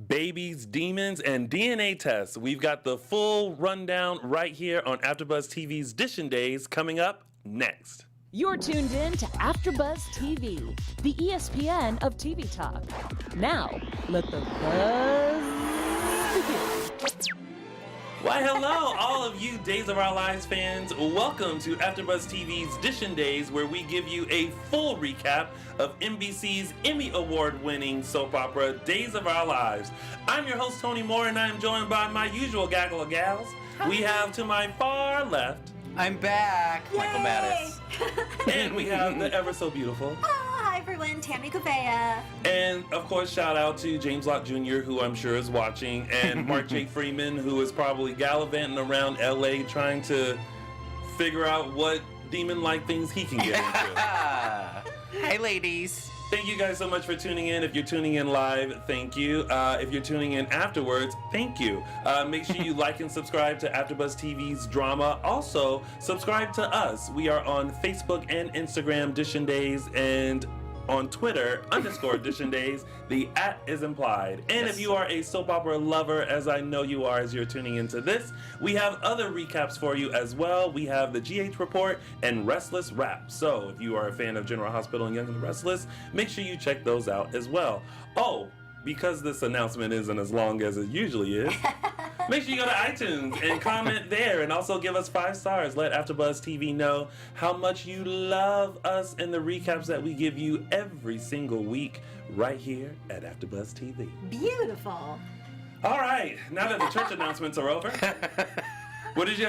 babies, demons, and DNA tests. We've got the full rundown right here on AfterBuzz TV's DISHIN Days coming up next. You're tuned in to AfterBuzz TV, the ESPN of TV talk. Now, let the buzz begin. Why, hello, all of you Days of Our Lives fans. Welcome to AfterBuzz TV's DISHIN Days, where we give you a full recap of NBC's Emmy Award-winning soap opera, Days of Our Lives. I'm your host, Tony Moore, and I am joined by my usual gaggle of gals. We have to my far left... I'm back, Yay! Michael Mattis. And we have the ever so beautiful... Hi everyone, Tami Goveia. And of course, shout out to James Lott Jr., who I'm sure is watching, and Mark J. Freeman, who is probably gallivanting around LA trying to figure out what demon-like things he can get into. Hi, ladies. Thank you guys so much for tuning in. If you're tuning in live, thank you. If you're tuning in afterwards, thank you. Make sure you like and subscribe to AfterBuzz TV's drama. Also, subscribe to us. We are on Facebook and Instagram, DISHIN Days, and on Twitter, _DISHIN Days. The @ is implied. And Yes. if you are a soap opera lover, as I know you are as you're tuning into this, we have other recaps for you as well. We have the GH Report and Restless Wrap. So if you are a fan of General Hospital and Young and the Restless, make sure you check those out as well. Oh, because this announcement isn't as long as it usually is, make sure you go to iTunes and comment there, and also give us 5 stars. Let AfterBuzz TV know how much you love us and the recaps that we give you every single week right here at AfterBuzz TV. Beautiful. All right, now that the church announcements are over, what did you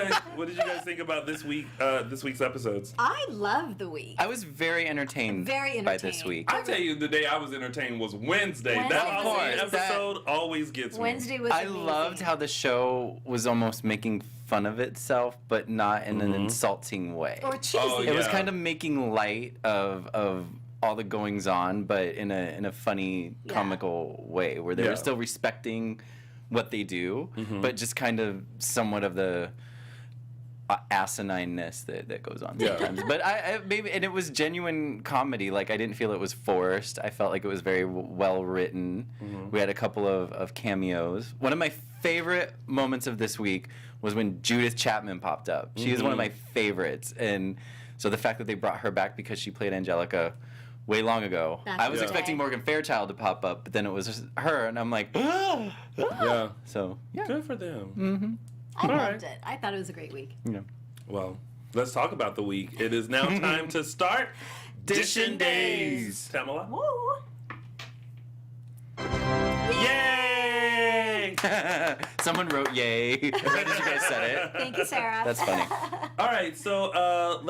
guys think about this week's episodes? I love the week. I was very entertained, by this entertained. week. I tell you, the day I was entertained was Wednesday. That Wednesday. Halloween Of course, episode always gets me. Wednesday was I amazing. loved how the show was almost making fun of itself, but not in an insulting way. Or cheesy. Oh, It was yeah. kind of making light of all the goings on, but in a funny, Yeah. comical way, where they Yeah. were still respecting what they do, but just kind of somewhat of the asinineness that goes on Yeah. sometimes. But and it was genuine comedy. Like, I didn't feel it was forced. I felt like it was very well written. We had a couple of cameos. One of my favorite moments of this week was when Judith Chapman popped up. She is one of my favorites, and so the fact that they brought her back because she played Angelica way long ago. That's I was Yeah. expecting Morgan Fairchild to pop up, but then it was just her, and I'm like, Yeah. so yeah. Good for them. I All loved right. it. I thought it was a great week. You know. Well, let's talk about the week. It is now time to start DISHIN Days. Tamala. Woo! Yay! Someone wrote "yay" right as you guys said it. Thank you, Sarah. That's funny. All right, so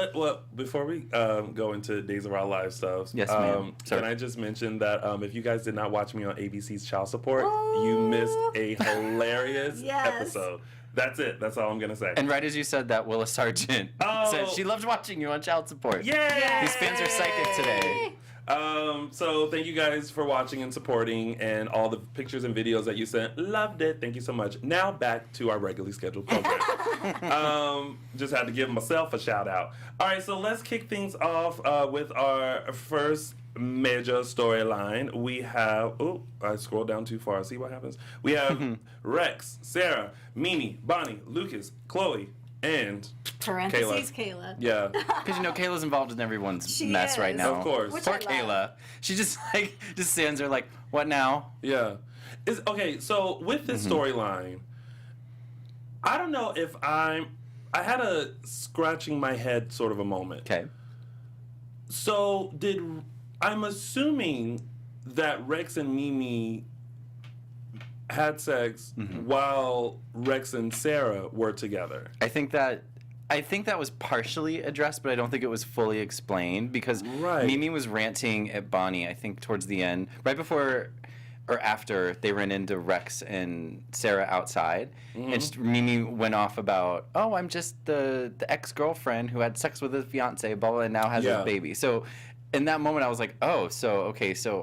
before we go into Days of Our Lives stuff, Yes, ma'am. Sorry. can I just mention that if you guys did not watch me on ABC's Child Support, you Ooh. missed a hilarious Yes. episode. That's it. That's all I'm gonna say. And right as you said that, Willa Sargent Oh. said she loved watching you on Child Support. Yay! These fans are psychic today. So thank you guys for watching and supporting, and all the pictures and videos that you sent. Loved it. Thank you so much. Now back to our regularly scheduled program. Just had to give myself a shout out. All right, so let's kick things off with our first major storyline. We have, I scrolled down too far. See what happens? We have Rex, Sarah, Mimi, Bonnie, Lucas, Chloe, and Parentheses, Kayla. yeah. Because Kayla's involved in everyone's She mess is. right now. Of course. Which Poor I love. Kayla. She just stands there like, what now? Yeah. Okay, so with this storyline, I don't know if I had a scratching my head sort of a moment. Okay. So I'm assuming that Rex and Mimi had sex while Rex and Sarah were together. I think that was partially addressed, but I don't think it was fully explained because Right. Mimi was ranting at Bonnie, I think, towards the end, right before or after they ran into Rex and Sarah outside. And just, Mimi went off about, oh, I'm just the ex-girlfriend who had sex with his fiance, blah, blah, and now has Yeah. his baby. So in that moment, I was like, oh, so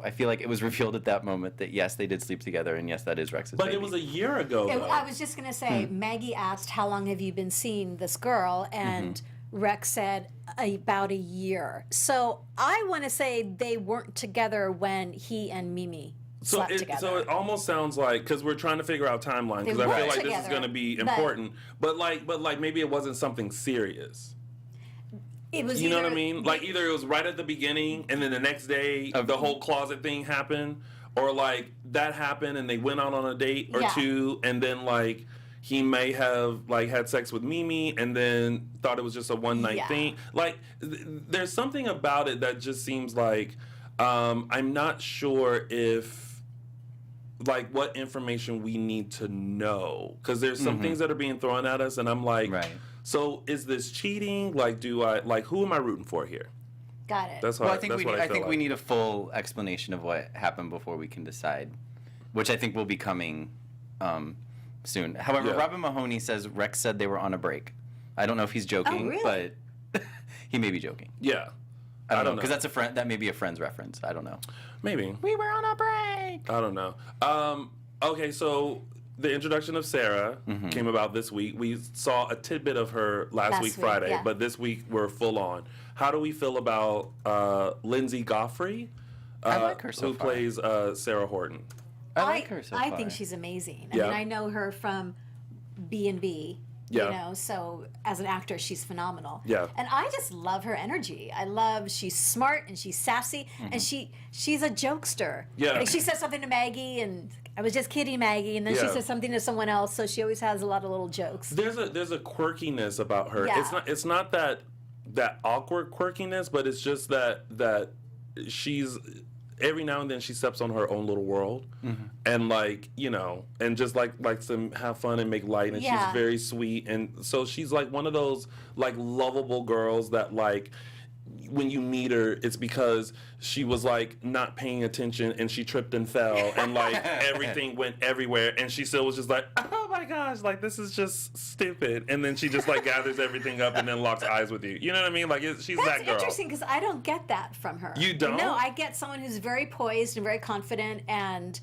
I feel like it was revealed at that moment that, yes, they did sleep together, and yes, that is Rex's But baby. it was a year ago, though. I was just going to say, Maggie asked, how long have you been seeing this girl? And Rex said, about a year. So I want to say they weren't together when he and Mimi slept together. So it almost sounds like, because we're trying to figure out timeline, because I feel worked like this is together, going to be important, but like maybe it wasn't something serious. It was You know what I mean? Like either it was right at the beginning and then the next day the whole closet thing happened, or like that happened and they went out on a date or two, and then like he may have like had sex with Mimi and then thought it was just a one night thing. Like there's something about it that just seems like I'm not sure if like what information we need to know, because there's some things that are being thrown at us and I'm like, so is this cheating? Like, who am I rooting for here? Got it. That's Well, how I think we need a full explanation of what happened before we can decide, which I think will be coming soon. However, Robin Mahoney says Rex said they were on a break. I don't know if he's joking, but he may be joking. Yeah. I don't know, because that's a friend. That may be a Friends reference. I don't know. Maybe. We were on a break. I don't know. Okay, so the introduction of Sarah came about this week. We saw a tidbit of her last week Friday, but this week we're full on. How do we feel about Lindsay Goffrey, I like her so who far. plays Sarah Horton? I like her so far. I think she's amazing. I mean, I know her from B&B. You know, so as an actor, she's phenomenal. Yeah. And I just love her energy. She's smart and she's sassy and she's a jokester. Yeah. Like she says something to Maggie and I was just kidding Maggie, and then she says something to someone else, so she always has a lot of little jokes. There's a quirkiness about her. Yeah. It's not that awkward quirkiness, but it's just that she's every now and then she steps on her own little world, and like and just likes to have fun and make light, and she's very sweet, and so she's like one of those like lovable girls that like when you meet her, it's because she was like not paying attention and she tripped and fell and like everything went everywhere, and she still was just like, oh my gosh, like this is just stupid, and then she just like gathers everything up and then locks eyes with you. You know what I mean? Like she's that girl. That's interesting because I don't get that from her. You don't? No, I get someone who's very poised and very confident and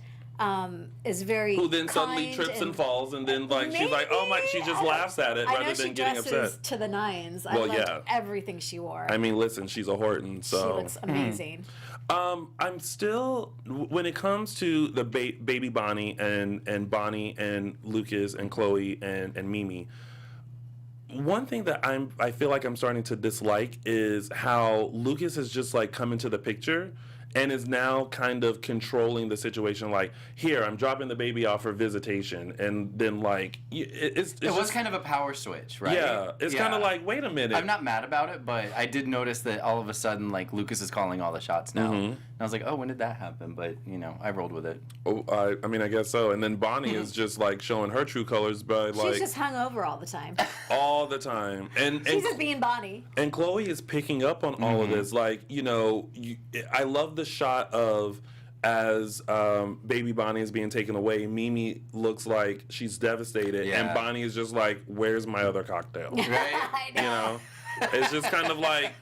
is very who then suddenly trips and falls, and then like she's like, oh my, she just laughs at it rather than getting upset. I know she dresses to the nines. I loved everything she wore. I mean, listen, she's a Horton, so she looks amazing. I'm still, when it comes to the baby Bonnie and Bonnie and Lucas and Chloe and Mimi, one thing that I feel like I'm starting to dislike is how Lucas has just like come into the picture and is now kind of controlling the situation. Like, here, I'm dropping the baby off for visitation, and then like it was just kind of a power switch, right? Yeah, it's kind of like, wait a minute. I'm not mad about it, but I did notice that all of a sudden, like, Lucas is calling all the shots now. And I was like, oh, when did that happen? But I rolled with it. Oh, I mean, I guess so. And then Bonnie is just like showing her true colors by like she's just hungover all the time. All the time, and she's just being Bonnie. And Chloe is picking up on all of this. Like, I love the shot of as baby Bonnie is being taken away, Mimi looks like she's devastated, and Bonnie is just like, "Where's my other cocktail?" Right? I know. It's just kind of like,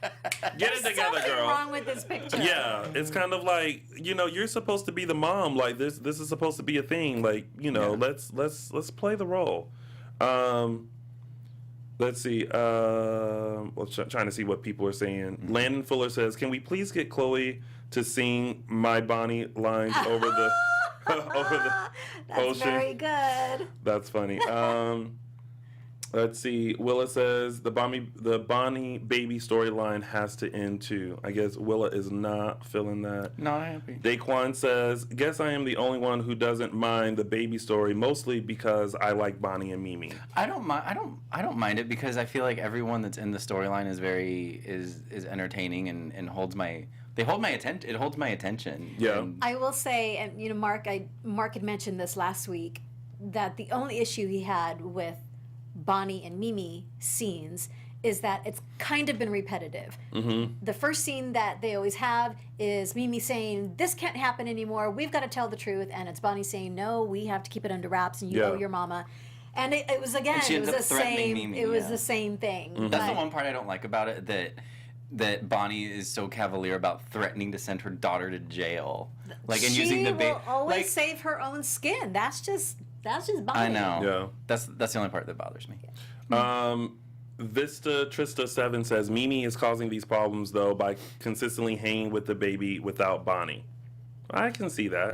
get it together, something girl. Wrong with this picture. Yeah, it's kind of like, you're supposed to be the mom. Like this is supposed to be a thing. Like, let's play the role. Let's see. Trying to see what people are saying. Landon Fuller says, "Can we please get Chloe to sing My Bonnie lines over the over the That's ocean?" very good. That's funny. Let's see. Willa says the Bonnie baby storyline has to end too. I guess Willa is not feeling that. Not happy. Daquan says, "Guess I am the only one who doesn't mind the baby story, mostly because I like Bonnie and Mimi." I don't mind. I don't mind it because I feel like everyone that's in the storyline is entertaining and holds my. They hold my attention. It holds my attention. Yeah. I will say, and Mark had mentioned this last week, that the only issue he had with Bonnie and Mimi scenes is that it's kind of been repetitive. The first scene that they always have is Mimi saying, "This can't happen anymore. We've got to tell the truth," and it's Bonnie saying, "No, we have to keep it under wraps, and you owe your mama." And it was again, And she it was ends the up threatening same. Mimi, It was the same thing. That's the one part I don't like about it, that Bonnie is so cavalier about threatening to send her daughter to jail, like and using the She will always save her own skin. That's just Bonnie. I know. Yeah. That's the only part that bothers me. Vista Trista 7 says, "Mimi is causing these problems though by consistently hanging with the baby without Bonnie." I can see that.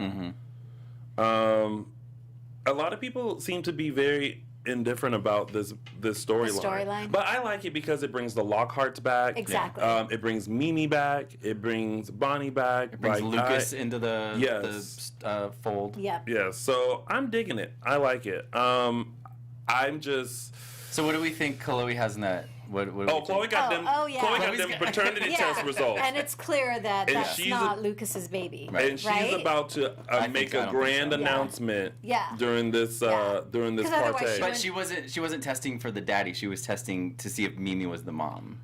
A lot of people seem to be very indifferent about this storyline. storyline? But I like it because it brings the Lockharts back. Exactly. It brings Mimi back. It brings Bonnie back. It brings Like, Lucas into the fold. Yep. Yeah, so I'm digging it. I like it. I'm just. So what do we think Chloe has in that? What do we think? Chloe got them. yeah. Chloe got Chloe's them got- paternity test results. And it's clear that And that's she's not Lucas's baby. Right. And she's right? about to make I a don't grand think so. announcement Yeah. during this Yeah. during this 'Cause otherwise party. she But she wasn't testing for the daddy. She was testing to see if Mimi was the mom.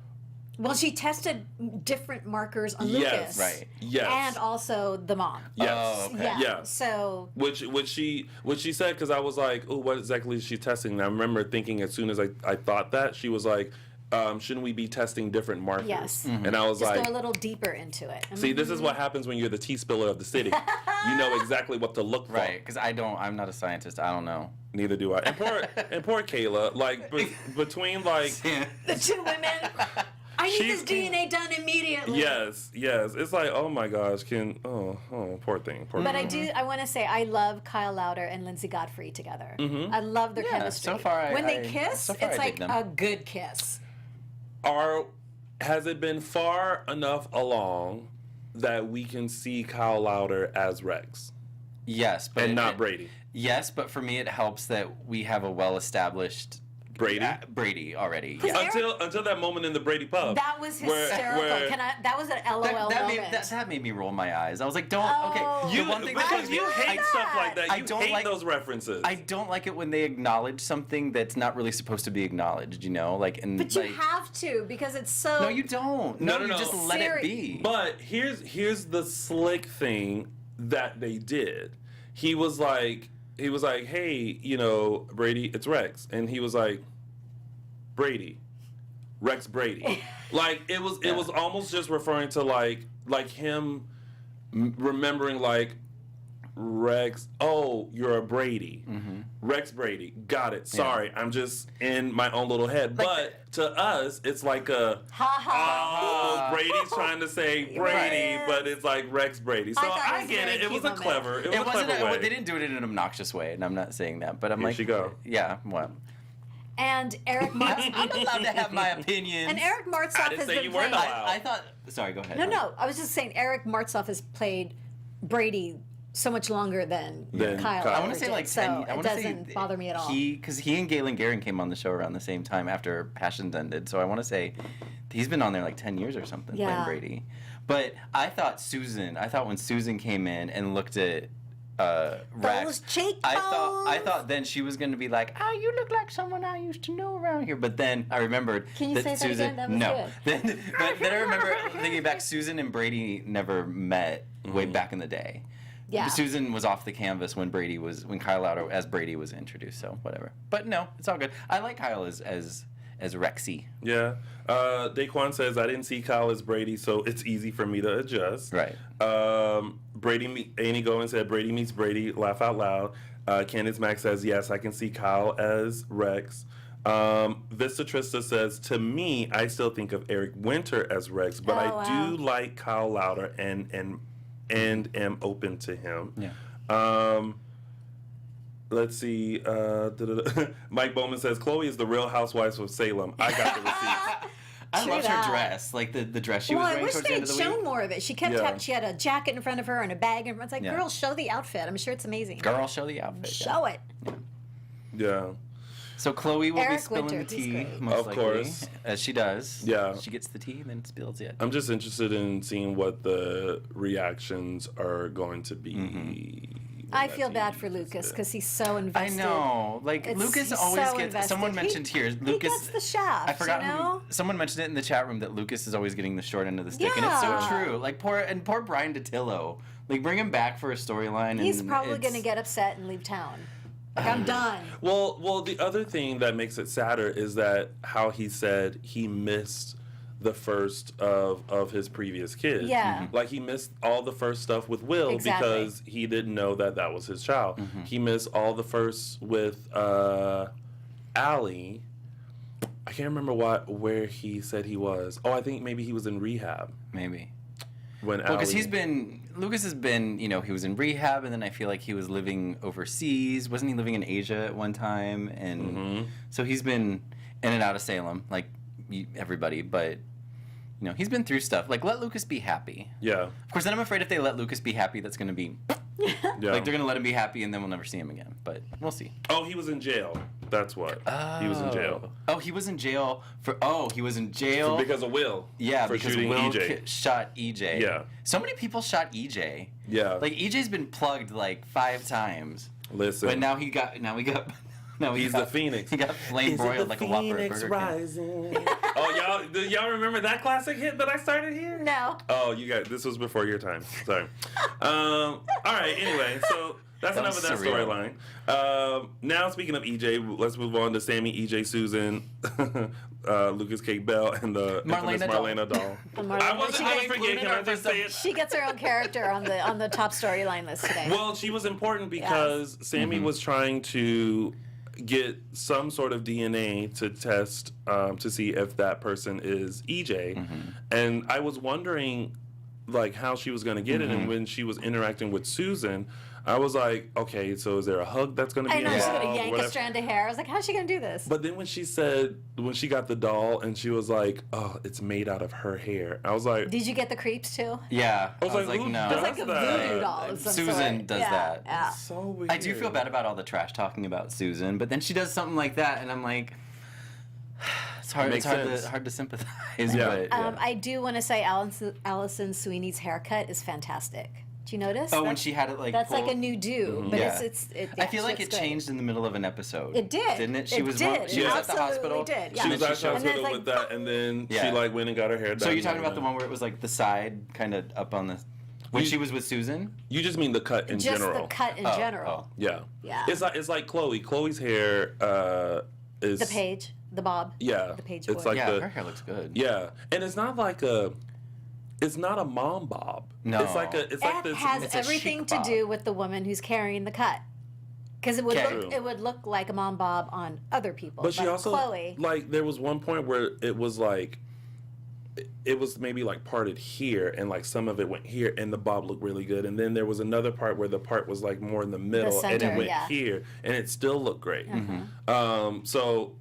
Well, she tested different markers on Yes. Lucas. Right. Yes. And also the mom. Yes. Oh, okay. Yeah. Yeah. So Which she said, because I was like, oh, what exactly is she testing? And I remember thinking as soon as I thought that, she was like, shouldn't we be testing different markers? Yes. And I was just like, go a little deeper into it. see, this is what happens when you're the tea spiller of the city. You know exactly what to look for. Right, because I'm not a scientist. I don't know. Neither do I. And poor Kayla, like between like. The two women. I need She's- this DNA done immediately. Yes. It's like, oh my gosh, poor thing. But I want to say I love Kyle Lauder and Lindsay Godfrey together. I love their Yeah, chemistry. so far when they I- kiss, so far it's I like dig them. a good kiss. Has it been far enough along that we can see Kyle Lauder as Rex Yes, but and not Brady? Yes, but for me it helps that we have a well-established Brady? Brady already. 'Cause Yeah. Until that moment in the Brady pub. That was where- hysterical. where- That was an LOL moment. That made me roll my eyes. I was like, don't. Oh. Okay, You, the one thing because you hate stuff like that. I You don't hate like- those references. I don't like it when they acknowledge something that's not really supposed to be acknowledged. You know, like and But you like, have to because it's so. No, you don't. No, No, you no. just let it be. But here's the slick thing that they did. He was like, hey, Brady, it's Rex, and he was like, Brady, Rex Brady. Like it was almost just referring to like him remembering like Rex. Oh, you're a Brady. Rex Brady. Got it. Sorry, I'm just in my own little head. But to us, it's like a Brady's trying to say Brady, Right. but it's like Rex Brady. So thought it I was get very it. It was cute a clever. It was It a wasn't. clever way. They didn't do it in an obnoxious way, and I'm not saying that. But I'm Here like, she go. Yeah. Well, And Eric Martz. I'm allowed to have my opinions. And Eric I Martzoff didn't has say been you weren't playing. allowed. I thought. Sorry, go ahead. No. I was just saying Eric Martzoff has played Brady so much longer than Than Kyle. Kyle. I ever want to say did, like so 10. I it want to say doesn't bother me at all. Because he and Galen Guerin came on the show around the same time after Passions ended. So I want to say he's been on there like 10 years or something Yeah. playing Brady. But I thought when Susan came in and looked at Rex, cheekbones. I thought then she was going to be like, oh, you look like someone I used to know around here. But then I remembered Can you that say that Susan. again? That was no. good. Then I remember thinking back. Susan and Brady never met way Mm-hmm. back in the day. Yeah. Susan was off the canvas when Kyle Lauder as Brady was introduced. So whatever. But no, it's all good. I like Kyle as Rexy. Yeah. Daquan says, I didn't see Kyle as Brady, so it's easy for me to adjust. Right. Amy Goen said, Brady meets Brady, laugh out loud. Candace Mack says, yes, I can see Kyle as Rex. Vista Trista says, to me, I still think of Eric Winter as Rex, but Oh, I do like Kyle Lauder and am open to him. Yeah. Let's see. Mike Bowman says, Chloe is the Real Housewives of Salem. I got the receipts. I True loved that. her dress, like the dress she Well, was I wearing wish towards the they end had of the shown week. more of it. She kept Yeah. she had a jacket in front of her and a bag, and it's like, Yeah. girl, show the outfit. I'm sure it's amazing. Girl, show the outfit. yeah. Show it. Yeah. So Chloe will be Eric spilling Winter, the he's tea, great. most Of likely, course. as she does. Yeah. She gets the tea and then spills it. I'm just interested in seeing what the reactions are going to be. when I that feel tea bad for is Lucas spit. because he's so I invested. know. Like, Lucas He's always so gets... invested. Someone He- mentioned here, He Lucas... gets the shaft. I forgot You know? someone mentioned it in the chat room that Lucas is always getting the short end of the stick, and it's so Yeah. true. Like poor Brian DiTillo. Like bring him back for a storyline. He's and probably it's- going to get upset and leave town. Like, I'm done. Well, the other thing that makes it sadder is that how he said he missed the first of his previous kids. Yeah. Like he missed all the first stuff with Will Exactly. because he didn't know that was his child. He missed all the first with Allie. I can't remember where he said he was. Oh, I think maybe he was in rehab Maybe. when Well, because Allie- he's been Lucas has been, you know, he was in rehab, and then I feel like he was living overseas. Wasn't he living in Asia at one time? And so he's been in and out of Salem, like everybody. But, you know, he's been through stuff. Like, let Lucas be happy. Yeah. Of course, then I'm afraid if they let Lucas be happy, that's going to be... Yeah. Like, they're going to let him be happy, and then we'll never see him again. But we'll see. Oh, he was in jail. That's what. He was in jail. Oh, he was in jail for... Oh, he was in jail... Because of Will. Yeah, for because shooting Will EJ. shot EJ. Yeah. So many people shot EJ. Yeah. Like, EJ's been plugged, like, 5 times. Listen. But now he got... He's the Phoenix. He got flame broiled like a Whopper burger. Rising. Oh, y'all remember that classic hit that I started here? No. Oh, this was before your time. Sorry. All right. Anyway, so that's enough of that surreal. storyline. Now, speaking of EJ, let's move on to Sammy, EJ, Susan, Lucas, Kate Bell, and the infamous Marlena doll. I was forget. Can I just say it? She gets her own character on the top storyline list today. Well, she was important because Sammy was trying to get some sort of DNA to test to see if that person is EJ. And I was wondering like how she was going to get it, and when she was interacting with Susan, I was like, okay, so is there a hug that's going to be I know, involved? she's going to yank a strand of hair. I was like, how's she going to do this? But then when she got the doll and she was like, oh, it's made out of her hair. I was like... Did you get the creeps too? Yeah. I was like, who no. does It's like a that? voodoo doll of some Susan sort. does Yeah, that. Yeah. It's so weird. I do feel bad about all the trash talking about Susan, but then she does something like that, and I'm like... It's hard to sympathize. Yeah. But, I do want to say Allison Sweeney's haircut is fantastic. Do you notice? Oh, when she had it like that's pulled? like a new do, but Yeah. I feel like it changed in the middle of an episode. It did. Didn't it? She was did. She was at the Absolutely hospital. did, yeah. She was at the showed- hospital like, with that, and then Yeah. she like went and got her hair done. So you're talking about the one where it was like the side kind of up on the... When You- she was with Susan? You just mean the cut in Just general. the cut in general. Yeah. Yeah. It's like Chloe. Chloe's hair is The page, the bob. Yeah. The page It's boy. like Yeah, her hair looks good. Yeah, and it's not like it's not a mom bob. No. It's like It this. has it's a everything chic to bob. do with the woman who's carrying the cut. Because Okay. it would look like a mom bob on other people. But she also Chloe. like there was one point where it was like it was maybe like parted here and like some of it went here and the bob looked really good, and then there was another part where the part was like more in the middle and center, it went yeah. here and it still looked great. So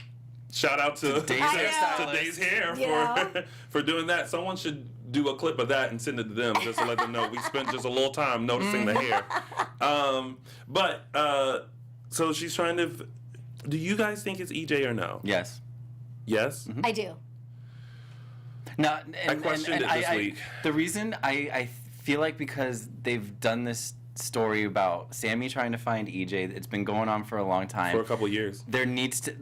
shout out to Days I know. hairstylist. Today's hair Yeah. for doing that. Someone should do a clip of that and send it to them just to let them know we spent just a little time noticing the hair. So she's trying to. Do you guys think it's EJ or no? Yes. Yes. I do. No, I questioned it this week. The reason I feel like because they've done this story about Sammy trying to find EJ, it's been going on for a long time. For a couple years. There needs to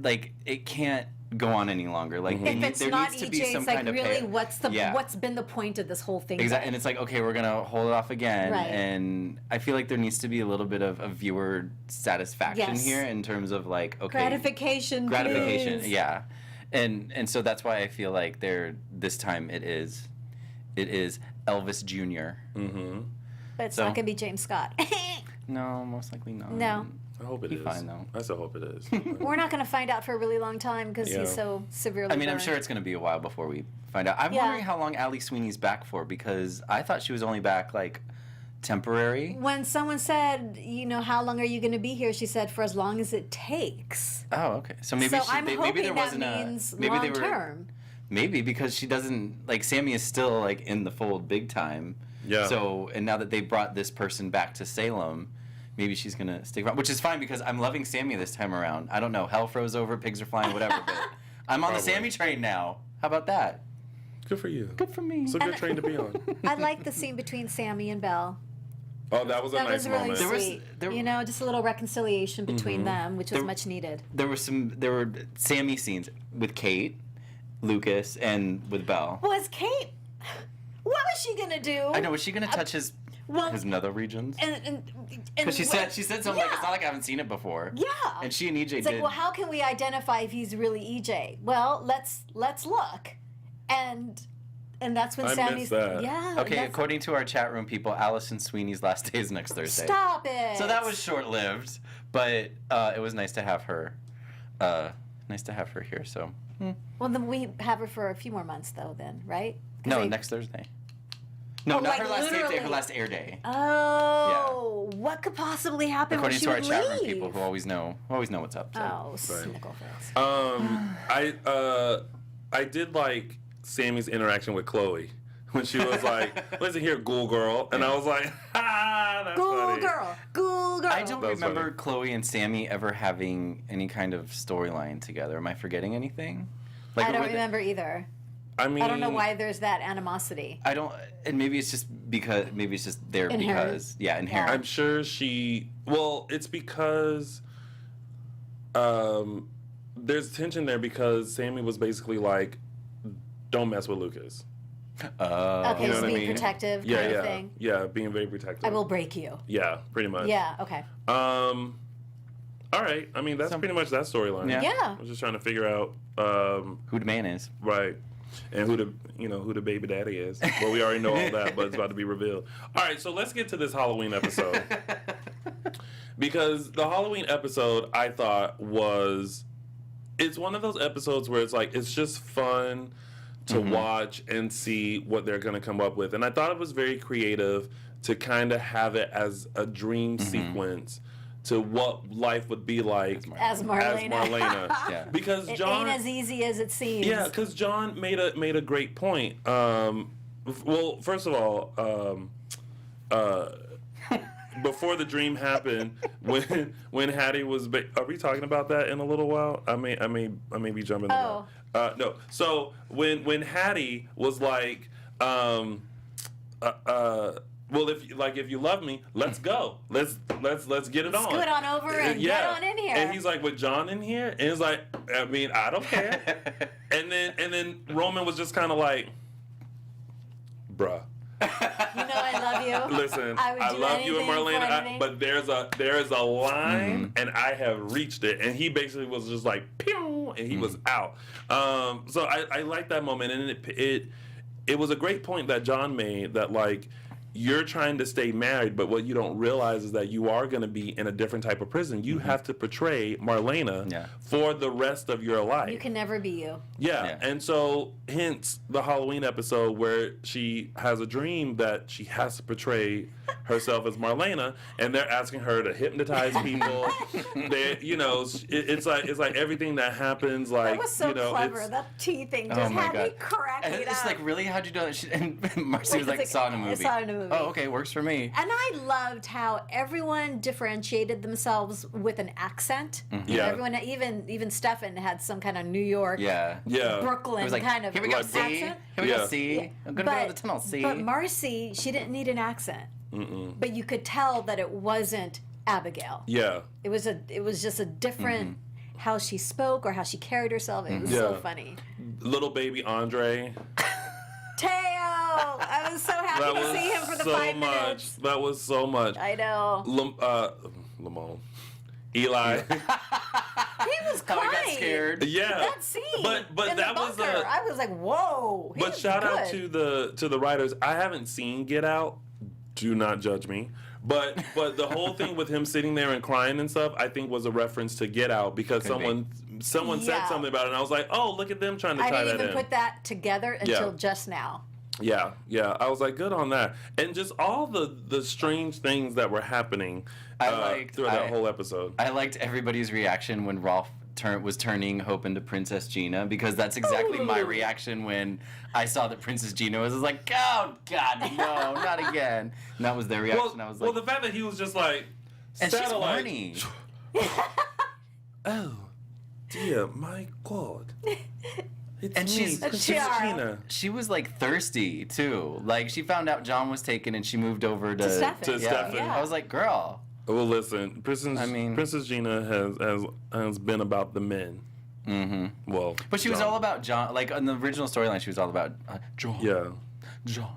it can't go on any longer. Like If it's there not needs to EJ, be some it's like kind of really pay. what's been the point of this whole thing? Exactly, and it's like, okay, we're gonna hold it off again, Right. and I feel like there needs to be a little bit of a viewer satisfaction Yes. here in terms of like, okay, Gratification, please. yeah, and so that's why I feel like this time it is Elvis Jr. But it's So- not going to be James Scott. No, most likely not. No. I hope it He's is. fine, though. I still hope it is. We're not going to find out for a really long time because Yeah. he's so severely I mean, I'm burned. sure it's going to be a while before we find out. I'm Yeah. wondering how long Ali Sweeney's back for, because I thought she was only back like temporary. When someone said, how long are you going to be here? She said, for as long as it takes. Oh, okay. So maybe I'm maybe hoping there that wasn't means maybe they long were term. maybe because she doesn't like Sammy is still like in the fold big time. Yeah. So and now that they brought this person back to Salem, maybe she's gonna stick around, which is fine because I'm loving Sammy this time around. I don't know, hell froze over, pigs are flying, whatever, but I'm on the Probably. Sammy train now. How about that? Good for you. Good for me. It's a good train to be on. I like the scene between Sammy and Belle. Oh, that was a That nice was really moment. There was- sweet. Just a little reconciliation between them, which was There- much needed. There were Sammy scenes with Kate, Lucas, and with Belle. Was Kate? What was she gonna do? I know. Was she gonna touch his nether regions? And Because she said something like, it's not like I haven't seen it before. Yeah. And she and EJ It's did. like, well, how can we identify if he's really EJ? Well, let's look, and that's when I Sammy's missed that. yeah. Okay, that's- according to our chat room people, Allison Sweeney's last day is next Thursday. Stop it. So that was short-lived, but it was nice to have her. Here. So Well, then we have her for a few more months, though. Then, right? 'Cause no, they- next Thursday. No, Oh, not like her last tape day, her literally. last air day. Oh, what could possibly happen According when she to our would chat room leave? people who always know what's up. So. Oh, cynical face. I did like Sammy's interaction with Chloe when she was like, "Listen here, ghoul girl," and I was like, "Ha, that's Ghoul funny." girl, ghoul girl. I don't That was remember funny. Chloe and Sammy ever having any kind of storyline together. Am I forgetting anything? I don't were they- remember either. I mean, I don't know why there's that animosity. I don't, and maybe it's just there Inherent. because inherent. I'm sure she. Well, it's because there's tension there because Sammy was basically like, "Don't mess with Lucas." Okay, You know just what I being mean? protective Yeah, kind yeah, of thing. yeah, being very protective. I will break you. Yeah, pretty much. Yeah, okay. All right. I mean, that's pretty much that storyline. Yeah. Yeah. I was just trying to figure out, Who the man is? right, and who the baby daddy is. Well, we already know all that, but it's about to be revealed. All right, so let's get to this Halloween episode because the Halloween episode I thought it's one of those episodes where it's like it's just fun to watch and see what they're going to come up with, and I thought it was very creative to kind of have it as a dream sequence to what life would be like As Marlena. Yeah. because It John ain't as easy as it seems. yeah, because John made a great point. Well, first of all, before the dream happened, when Hattie was, are we talking about that in a little while? I may be jumping. Oh. No. So when Hattie was like, well, if you love me, let's go. Let's get it on. Scoot on over and get on in here. And he's like, with John in here, and it's like, I mean, I don't care. and then Roman was just kind of like, bruh. You know I love you. Listen, I would I do love you and anything for Marlena, anything. but there is a line, and I have reached it. And he basically was just like, pew, and he was out. So I like that moment, and it was a great point that John made that like. You're trying to stay married, but what you don't realize is that you are going to be in a different type of prison. You have to portray Marlena for the rest of your life. You can never be you. Yeah, and so hence the Halloween episode where she has a dream that she has to portray herself as Marlena, and they're asking her to hypnotize people. It's like everything that happens. Like That was so clever. it's- That tea thing just Oh my had me God. cracking And up. it's like, really? How'd you do that? And Marcy was It's like, saw it in a movie. I saw it in a movie. Oh, okay, works for me. And I loved how everyone differentiated themselves with an accent. Yeah. Everyone, even Stefan had some kind of New York, Yeah. Yeah. Brooklyn It was like, kind of here we go, Like, C. accent. Here we Yeah. go, C. I'm going to go to the tunnel, C. But Marcy, she didn't need an accent. But you could tell that it wasn't Abigail. Yeah. It was just a different how she spoke or how she carried herself. It was so Yeah. funny. Little baby Andre. Teo! I was so happy That to was see him for the so 5 much. minutes. That was so much. I know. Lamone. Eli. He was How crying. I got scared. Yeah. That scene. But in that the was bunker, I was like, whoa. But he's shout out good. to the writers. I haven't seen Get Out. Do not judge me. But the whole thing with him sitting there and crying and stuff, I think was a reference to Get Out because someone said Yeah. something about it, and I was like, oh, look at them trying to I tie didn't that even in. put that together until just now. Yeah. I was like, good on that, and just all the strange things that were happening throughout that whole episode. I liked everybody's reaction when Rolf was turning Hope into Princess Gina, because that's exactly my reaction when I saw that Princess Gina was like, oh God, no, not again. And that was their reaction. I was like, well, the fact that he was just like, and she's satellite. horny. Oh, dear, my God. It's And me, she's- Princess Tiara. Gina. She was like thirsty too. Like she found out John was taken and she moved over to Stefan. To Stefan. I was like, girl. Well, listen, Princess Gina has been about the men. Mm-hmm. Well, But she was John. all about John. Like in the original storyline, she was all about John. Yeah. John.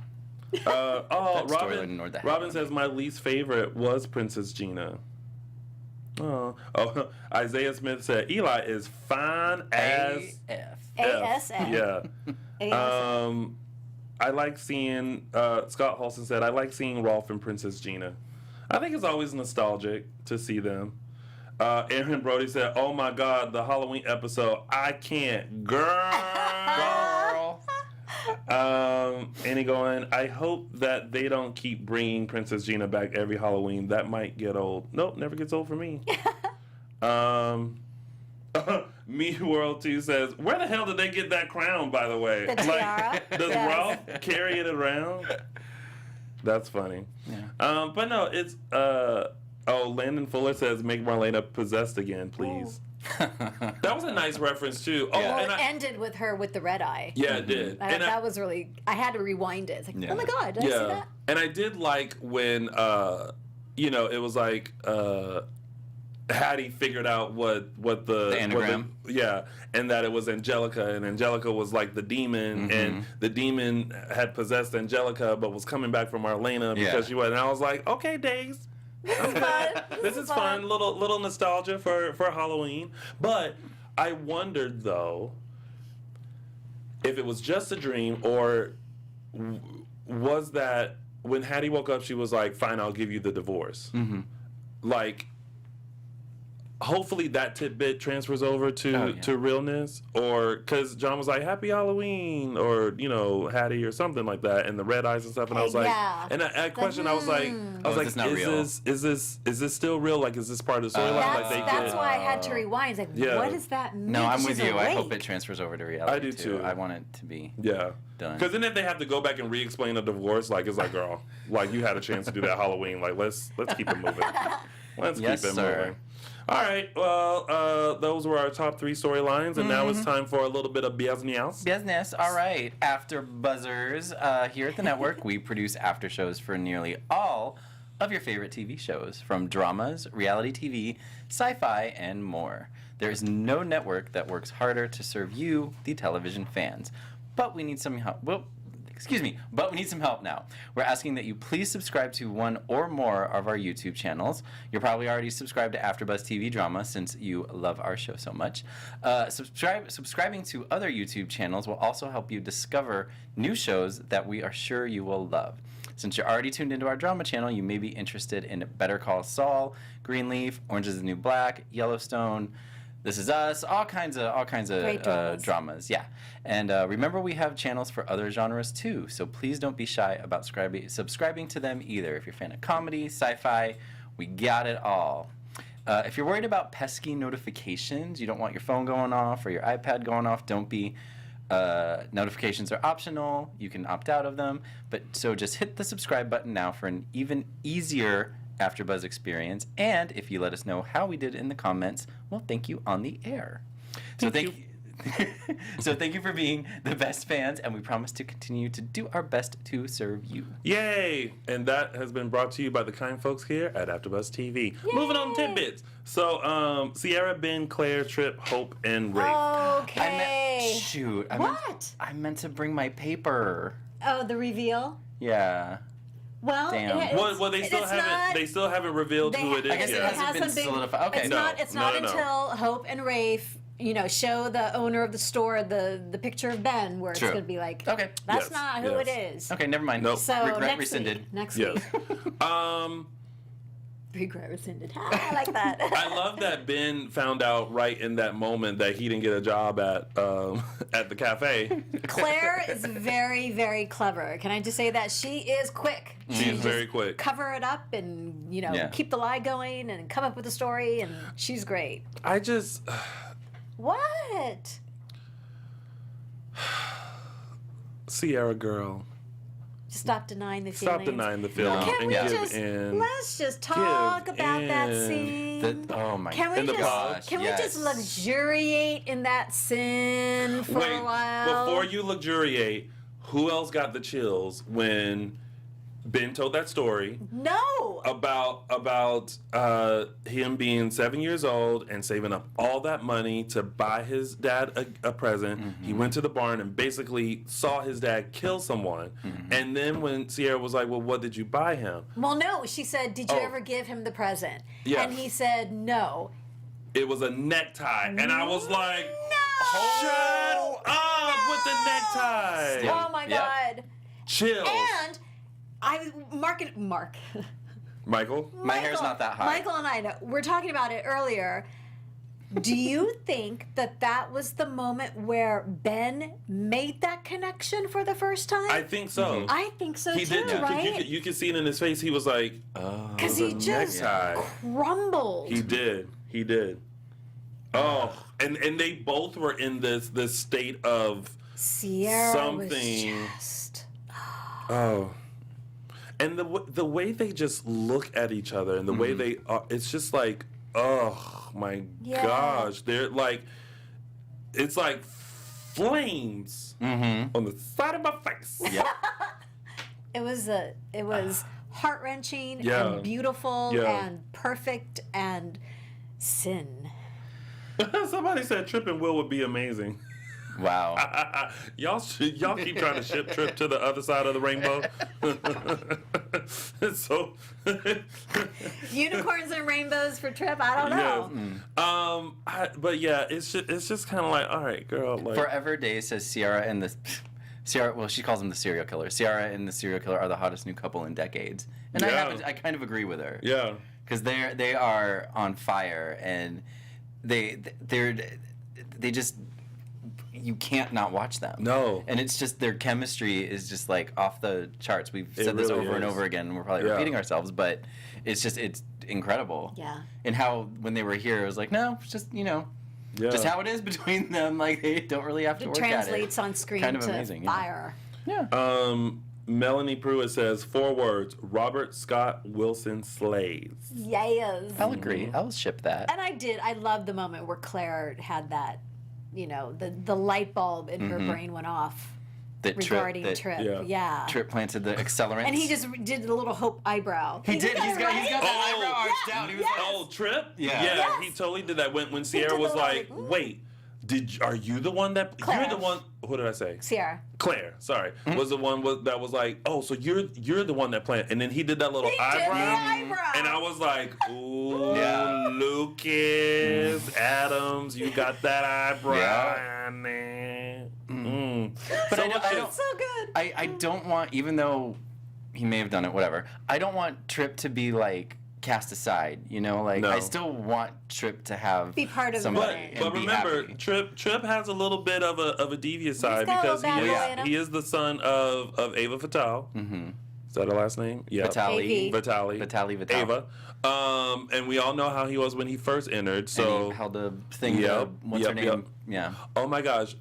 That storyline Robin. ignored the heck Robin out of says my least favorite was Princess Gina. Oh, Isaiah Smith said Eli is fine as AF. ASF. Yeah. ASF. I like seeing Scott Halston said I like seeing Rolf and Princess Gina. I think it's always nostalgic to see them. Aaron Brody said, "Oh my God, the Halloween episode! I can't, girl." Annie going, I hope that they don't keep bringing Princess Gina back every Halloween. That might get old. Nope, never gets old for me. Me World 2 says, where the hell did they get that crown, by the way? The tiara? Does Yes. Ralph carry it around? That's funny. Yeah. But no, it's, Landon Fuller says, make Marlena possessed again, please. That was a nice reference, too. Oh, Yeah. Well, and it ended with her with the red eye. yeah, it did. That was really, I had to rewind it. It's like, Yeah. oh my God, did I see that? And I did like when, it was like, Hattie figured out what the anagram. And that it was Angelica, and Angelica was like the demon, and the demon had possessed Angelica, but was coming back from Marlena because she was. And I was like, okay, Days, this is fun. Little nostalgia for Halloween. But I wondered though if it was just a dream, or was that when Hattie woke up, she was like, fine, I'll give you the divorce. Like, hopefully that tidbit transfers over to realness, or because John was like Happy Halloween, or Hattie or something like that, and the red eyes and stuff, and I was like, and I questioned, I was like, is this not real? Is this still real? Like, is this part of the storyline? That's why I had to rewind. It's like, what does that mean? No, I'm with She's you. I awake. hope it transfers over to reality. I do too. I want it to be Yeah. done. Because then if they have to go back and re-explain a divorce, like, it's like, girl, like, you had a chance to do that Halloween. Like, let's keep it moving. Let's Yes, keep it sir. moving. All right. Well, those were our top 3 storylines, and now it's time for a little bit of business. Business. All right. After Buzzers, here at the network, we produce after shows for nearly all of your favorite TV shows, from dramas, reality TV, sci-fi, and more. There is no network that works harder to serve you, the television fans. But we need some help. But we need some help now. We're asking that you please subscribe to one or more of our YouTube channels. You're probably already subscribed to AfterBuzz TV Drama since you love our show so much. Subscribing to other YouTube channels will also help you discover new shows that we are sure you will love. Since you're already tuned into our drama channel, you may be interested in Better Call Saul, Greenleaf, Orange is the New Black, Yellowstone, This Is Us, all kinds of dramas. Yeah. And remember, we have channels for other genres too, so please don't be shy about subscribing to them either. If you're a fan of comedy, sci-fi, we got it all. If you're worried about pesky notifications, you don't want your phone going off or your iPad going off, don't be. Notifications are optional. You can opt out of them. So just hit the subscribe button now for an even easier AfterBuzz experience. And if you let us know how we did in the comments, we'll thank you on the air. So thank you. So thank you for being the best fans, and we promise to continue to do our best to serve you. Yay! And that has been brought to you by the kind folks here at AfterBuzz TV. Moving on to tidbits. So, Sierra, Ben, Claire, Tripp, Hope, and Rafe. Okay. I meant to bring my paper. Oh, the reveal? Yeah. Well, Damn. Well, they still haven't revealed who it is I guess it yet. hasn't been solidified. Okay. It's not until Hope and Rafe, show the owner of the store the picture of Ben, where it's going to be like, okay, that's not who it is. Okay, never mind. Nope. So Regret rescinded. Next Yes. week. Regret rescinded. I like that. I love that Ben found out right in that moment that he didn't get a job at the cafe. Claire is very, very clever. Can I just say that? She is quick. She's very quick. Cover it up and, keep the lie going and come up with a story, and she's great. I just... What? Sierra girl. Stop denying the feelings. Stop denying the feelings Can we give in. let's just talk about that scene. Oh my Can we gosh. we just luxuriate in that sin for a while? Before you luxuriate, who else got the chills when Ben told that story? No. About him being 7 years old and saving up all that money to buy his dad a present. Mm-hmm. He went to the barn and basically saw his dad kill someone. Mm-hmm. And then when Sierra was like, well, what did you buy him? Well, no. She said, did you ever give him the present? Yeah. And he said, no. It was a necktie. And I was like, no. Shut up with the necktie. Oh, my God. Chills. And Michael. My hair's not that high. Michael and I know. We're talking about it earlier. Do you think that was the moment where Ben made that connection for the first time? I think so. I think so He too, did. right? You could see it in his face. He was like, oh, Because the he just necktie. crumbled. He did. Oh, and they both were in this state of Sierra something. was just... Oh. And the way they just look at each other and the way they are, it's just like, oh my gosh. They're like, it's like flames on the side of my face. Yep. It was heart-wrenching Yeah. and beautiful Yeah. and perfect and sin. Somebody said Tripp and Will would be amazing. Wow. y'all keep trying to ship Tripp to the other side of the rainbow. So Unicorns and rainbows for Tripp? I don't know. yes. But yeah, it's just kind of like, all right, girl. Like, Forever Days says Sierra and the Sierra. Well, she calls him the serial killer. Sierra and the serial killer are the hottest new couple in decades, and Yeah. I kind of agree with her. yeah. Because they are on fire, and they just, you can't not watch them. No. And it's just, their chemistry is just like off the charts. We've said this really over and is. over again, and we're probably Yeah. repeating ourselves, but it's incredible. Yeah. And how when they were here, it was like, no, it's just, Yeah. just how it is between them. Like, they don't really have to It work at it. translates on screen Kind of to amazing, yeah. fire. Yeah. Melanie Pruitt says 4 words: Robert Scott Wilson slays. Yes. I'll agree. I'll ship that. And I did. I loved the moment where Claire had that, the light bulb in her brain went off That regarding that Tripp. Yeah. Tripp planted the accelerant. And he just did the little hope eyebrow. He did. He's got right? that Oh, eyebrow arched down. He was like, Oh, Tripp? Yeah. Yes. He totally did that when Sierra did was the like, like, wait, are you the one that Claire. you're the one? What did I say? Sierra. Claire, sorry, was the one that was like, oh, so you're the one that planted, and then he did that little He did eyebrow, the eyebrow. and I was like, ooh, Yeah. Lucas Adams, you got that eyebrow Yeah. in there. But So I what's don't- your- So good. I don't want, even though he may have done it, whatever. I don't want Tripp to be like cast aside. Like No. I still want Tripp to have Be part of somebody it. and But be remember, happy. Tripp has a little bit of a devious side got a because little he bad is, boy in him. he is the son of Ava Fatale. Mm-hmm. Is that her last name? Yeah. Vitali. Vitali. Vitali. Ava. And we all know how he was when he first entered. So And he held a thing. Yep, What's her yep, name? yep. Yeah. Oh my gosh.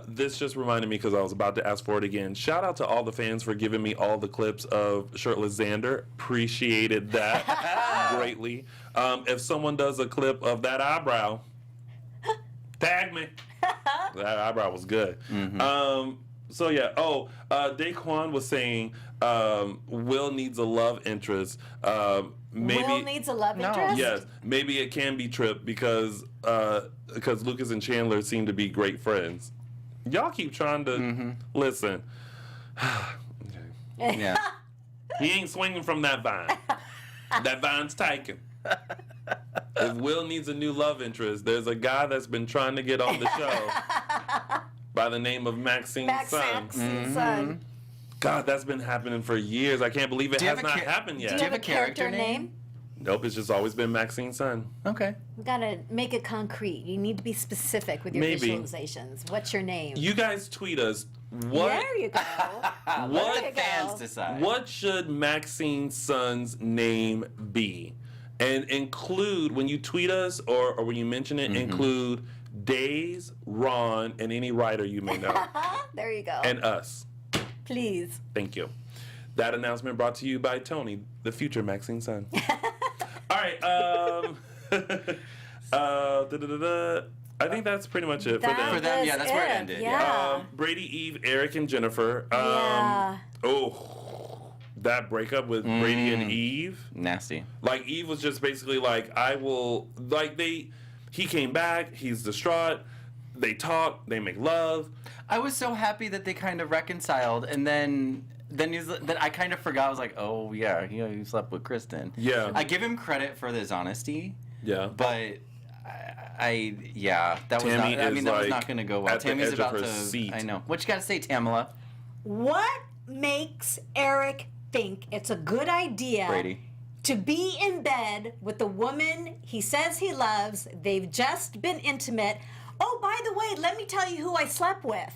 This just reminded me because I was about to ask for it again. Shout out to all the fans for giving me all the clips of shirtless Xander. Appreciated that greatly. If someone does a clip of that eyebrow, tag me. That eyebrow was good. So yeah. Oh, Daquan was saying Will needs a love interest. Maybe Will needs a love No. interest? yes, maybe it can be Tripp because Lucas and Chandler seem to be great friends. Y'all keep trying to listen. Yeah. He ain't swinging from that vine. That vine's taken. If Will needs a new love interest, there's a guy that's been trying to get on the show by the name of Maxine's Max son. Saxon's son. God, that's been happening for years. I can't believe it Do you has have a not cha- happened do yet. you have a character name? Nope, it's just always been Maxine's son. Okay. We gotta make it concrete. You need to be specific with your Maybe. visualizations. What's your name? You guys tweet us. What There you go. What There you go. Fans decide. What should Maxine's son's name be? And include, when you tweet us or when you mention it, include Days, Ron, and any writer you may know. There you go. And us. Please. Thank you. That announcement brought to you by Tony, the future Maxine's son. All right. I think that's pretty much it for them. For them, yeah, was that's where it ended, Yeah. Brady, Eve, Eric, and Jennifer. Yeah. Oh, that breakup with Brady and Eve. Nasty. Like, Eve was just basically like, I will, like, he came back, he's distraught, they talk, they make love. I was so happy that they kind of reconciled, and then I kind of forgot. I was like, oh yeah, he slept with Kristen. Yeah. I give him credit for his honesty, Yeah. but that was Tammy not. I is, mean, that was like, not going to go well. at the Tammy's edge of about her to. seat. I know. What you got to say, Tamala? What makes Eric think it's a good idea Brady. to be in bed with the woman he says he loves. They've just been intimate. Oh, by the way, let me tell you who I slept with.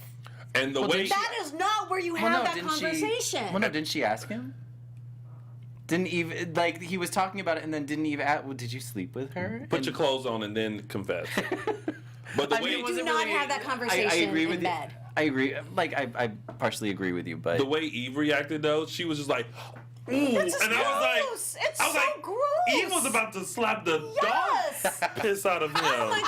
And the way That is not where you have that conversation. Well, no, didn't she ask him? Didn't Eve, like, he was talking about it and then didn't Eve ask, well, did you sleep with her? put your clothes on and then confess. But the I mean, way it wasn't Do not really- have that conversation I agree in with bed. You. I agree. Like, I partially agree with you, but the way Eve reacted though, she was just like, ooh, That's and I was like, It's so gross. Eve was about to slap the Yes. dog piss out of him. Oh my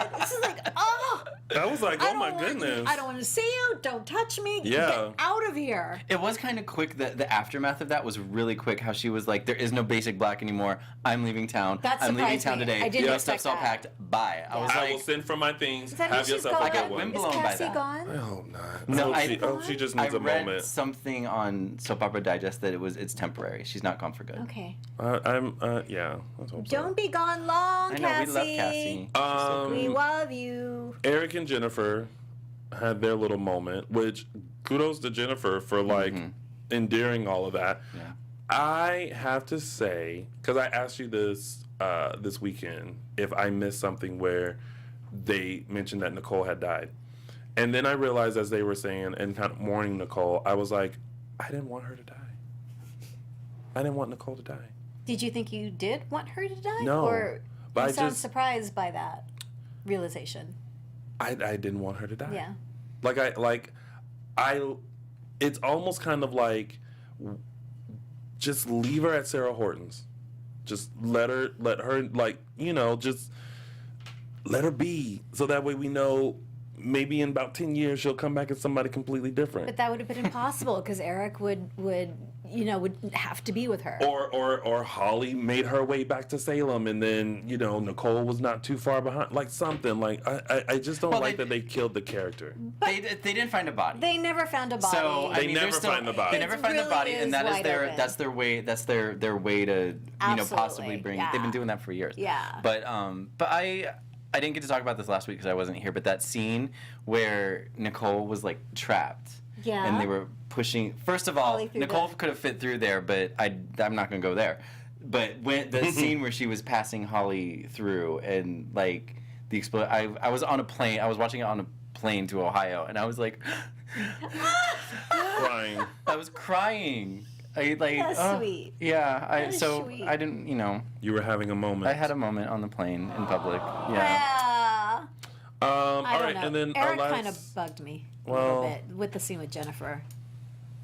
God! This is like, oh. I was like, I oh don't my want- goodness. I don't want to see you. Don't touch me. Yeah. Get out of here. it was kind of quick. The aftermath of that was really quick. How she was like, there is no basic black anymore. I'm leaving town. That I'm leaving surprised town me. today. I didn't Your expect stuff's all that. packed. Bye. I was I like, will send for my things. Is that who Have she's yourself gone? a good I got one. Wimbledon. Is blown by Cassie that. gone? I hope not. No, I hope she just I needs a read moment. something on Soap Opera Digest that it's temporary. She's not gone for good. Okay. Yeah. Let's hope so. Don't be gone long, I know, Cassie. we love Cassie. We love you. Eric and Jennifer had their little moment, which kudos to Jennifer for like endearing all of that. Yeah. I have to say, because I asked you this this weekend, if I missed something where they mentioned that Nicole had died. And then I realized as they were saying and kind of mourning Nicole, I was like, I didn't want her to die. I didn't want Nicole to die. Did you think you did want her to die? No, Or but you I sound just- surprised by that realization? I didn't want her to die. Yeah. It's almost kind of like, just leave her at Sarah Horton's. Just let her, like, just let her be. So that way we know maybe in about 10 years she'll come back as somebody completely different. But that would have been impossible because Eric would have to be with her. Or Holly made her way back to Salem, and then Nicole was not too far behind, like something. Like I just don't like that they killed the character. They didn't find a body. They never found a body. So I They mean, never they're still, find the body. They never It find the really body, is and that is wide their open. that's their way. That's their way to Absolutely, possibly bring. yeah. They've been doing that for years. Yeah. But I didn't get to talk about this last week because I wasn't here. But that scene where Nicole was like trapped. Yeah. And they were pushing. First of all, Holly through Nicole the- could have fit through there, but I'm not gonna go there. But when the scene where she was passing Holly through and like the I was on a plane. I was watching it on a plane to Ohio, and I was like, Crying. I was crying. I like. That's sweet. Yeah. That is So sweet. I didn't. You were having a moment. I had a moment on the plane in public. Yeah. Yeah. All I don't right, know. and then Eric our last. kind of bugged me a Well- little bit with the scene with Jennifer.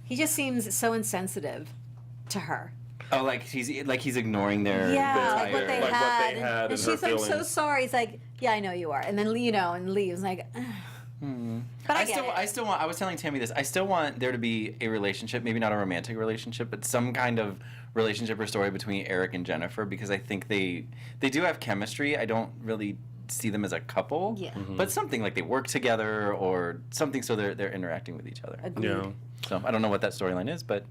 He just seems so insensitive to her. Oh, like he's ignoring their. Yeah, their like what they entire- Like what had. they had and and she's her like, so feelings. sorry. He's like, yeah, I know you are. And then, and leaves. Like, but I get it. I still want. I was telling Tami this. I still want there to be a relationship, maybe not a romantic relationship, but some kind of relationship or story between Eric and Jennifer because I think they do have chemistry. I don't really see them as a couple. Yeah. But something like they work together or something so they're interacting with each other. Agreed. Yeah. So I don't know what that storyline is, but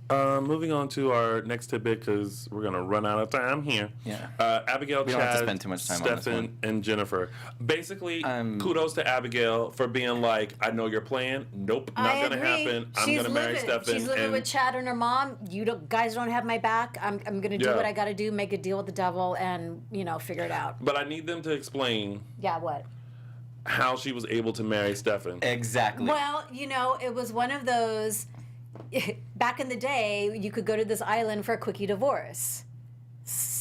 Moving on to our next tidbit because we're gonna run out of time here. Yeah. Abigail, We don't have to Chad, spend too much time on this Stefan, one. and Jennifer. Basically, kudos to Abigail for being like, I know your plan. Nope, not I gonna agree. happen. I'm She's gonna marry living. Stefan. She's living and with Chad and her mom. Guys don't have my back. I'm gonna do Yeah. what I gotta do, make a deal with the devil, and figure it out. But I need them to explain Yeah, what? how she was able to marry Stefan. exactly. Well, it was one of those. Back in the day, you could go to this island for a quickie divorce.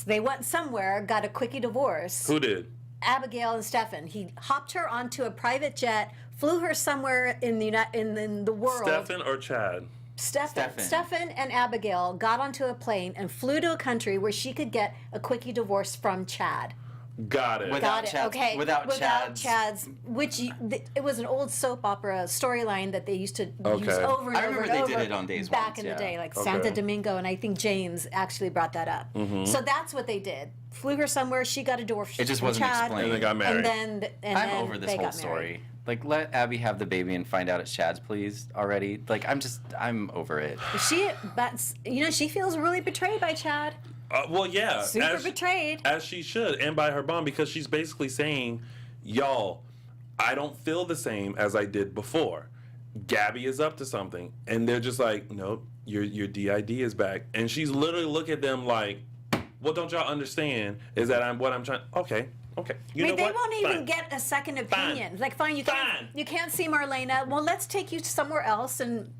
They went somewhere, got a quickie divorce. Who did? Abigail and Stefan. He hopped her onto a private jet, flew her somewhere in the world. Stefan or Chad? Stefan and Abigail got onto a plane and flew to a country where she could get a quickie divorce from Chad. Got it. Without Got it. Chad's- Okay. without Chad's- It was an old soap opera storyline that they used to use Okay. over and I over remember and they over did it on Days back once, in yeah. the day, like Okay. Santa Domingo, and I think James actually brought that up. So that's what they did. Flew her somewhere. She got a divorce. It just from wasn't Chad, explained. And they got married. And then I'm over this they whole got story. married. Like, let Abby have the baby and find out it's Chad's, please, already. Like, I'm over it. She feels really betrayed by Chad. Well, yeah. Super betrayed. As she should, and by her mom, because she's basically saying, y'all, I don't feel the same as I did before. Gabby is up to something. And they're just like, nope, your DID is back. And she's literally looking at them like, what don't y'all understand is that I'm trying. Okay. You know they what? won't even Fine. get a second Fine. opinion. Like, fine, you Fine. can't see Marlena. Well, let's take you somewhere else. And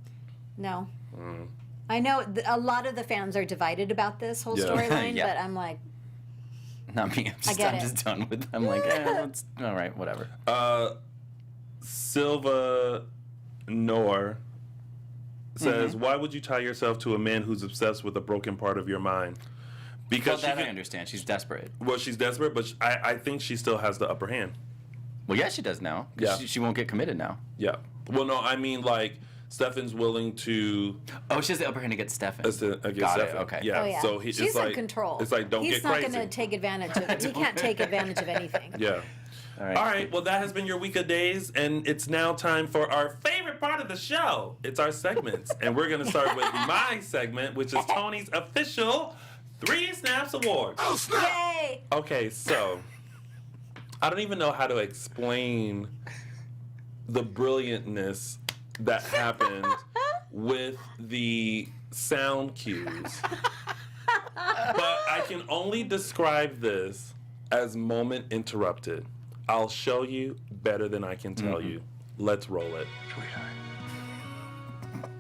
no, I know a lot of the fans are divided about this whole Yeah. storyline, Yeah. but I'm like, Not me. I'm get it. just done with. I'm like, it's all right, whatever. Silva Noor says, "Why would you tie yourself to a man who's obsessed with a broken part of your mind?" Well, Because that I understand. She's desperate. well, she's desperate, but I think she still has the upper hand. Well, yeah, she does now. 'Cause Yeah. she won't get committed now. Yeah. Well, no, I mean like Stefan's willing to Oh, she has the upper hand against Stefan. against Got it. Stefan. Okay. Yeah. oh yeah, So she's it's in like control. It's like don't He's get not crazy. going to take advantage of. He can't take advantage of anything. Yeah. All right. All right. Well, that has been your week of days, and it's now time for our favorite part of the show. It's our segments, and we're gonna start with my segment, which is Tony's official 3 Snaps Award. Yay! Okay, so I don't even know how to explain the brilliantness that happened with the sound cues. But I can only describe this as moment interrupted. I'll show you better than I can tell you. Let's roll it. Sweetheart,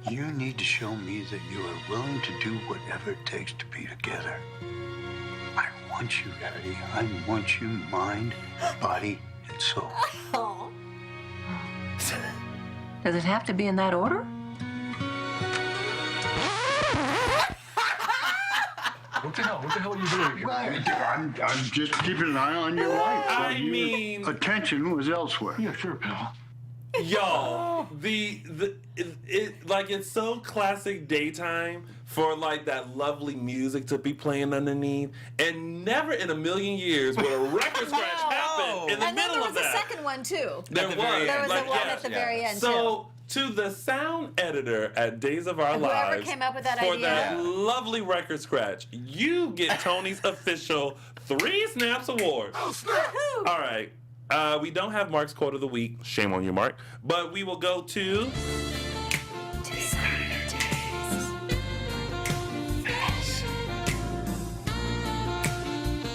you need to show me that you are willing to do whatever it takes to be together. I want you, Daddy. I want you mind, body, and soul. Oh, Does it have to be in that order? What the hell are you doing here? I'm just keeping an eye on your life. I while your mean- attention was elsewhere. Yeah, sure, pal. Yo, it's so classic daytime for like that lovely music to be playing underneath, and never in a million years would a record scratch happen in the and then middle there of was a that. second one too. There the was. very There end. was Like, a one yeah. at the very end too. So, to the sound editor at Days of Our And whoever Lives, came up with that for idea. that Yeah. lovely record scratch, you get Tony's official 3 Snaps Award. Woohoo! All right. We don't have Mark's quote of the week. Shame on you, Mark. But we will go to